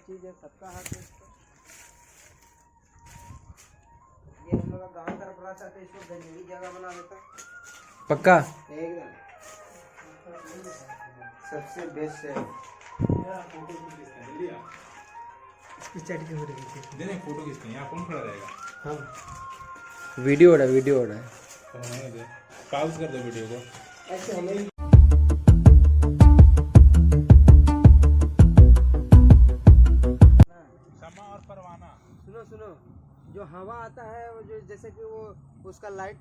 चीज है, सबका हक है इसको। ये हम लोग गाँव तरफ रहा चाहते इसको गंदगी जगह बना देता। पक्का एकदम सबसे बेस्ट है। इसकी चटनी हो रही है। देने फोटो खींचते हैं। यहाँ कौन खड़ा रहेगा? हाँ वीडियो हो रहा है, वीडियो हो रहा है। तो हमें दे पॉज कर दो वीडियो को। ऐसे हमें शमा और परवाना। सुनो सुनो, जो हवा आता है वो जो जैसे कि वो उसका लाइट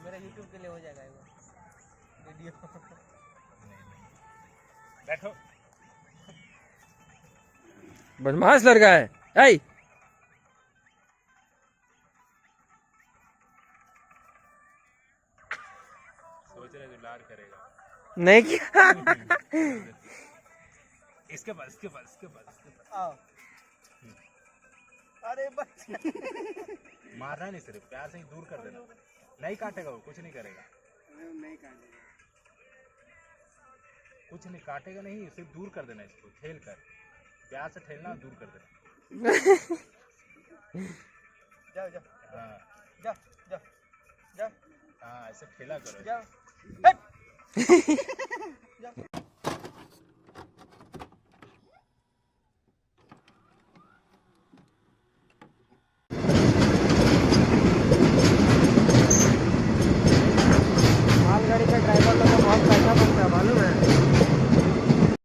मेरा YouTube के लिए हो जाएगा वो वीडियो। बैठो। बदमाश लड़का है। ऐ सोच रहे दुलार करेगा। नहीं किया। इसके पास इसके पास इसके पास इसके पास। आओ। अरे बस मारना नहीं, सिर्फ प्यार से ही दूर कर देना। नहीं काटेगा वो, कुछ नहीं करेगा। नहीं काटेगा। कुछ नहीं काटेगा, नहीं सिर्फ दूर कर देना इसको, ठेल कर। प्यार से ठेलना, दूर कर देना। जाओ जाओ हाँ जाओ जाओ जाओ हाँ, ऐसे ठेला करो। जाओ। मालगाड़ी का ड्राइवर लोग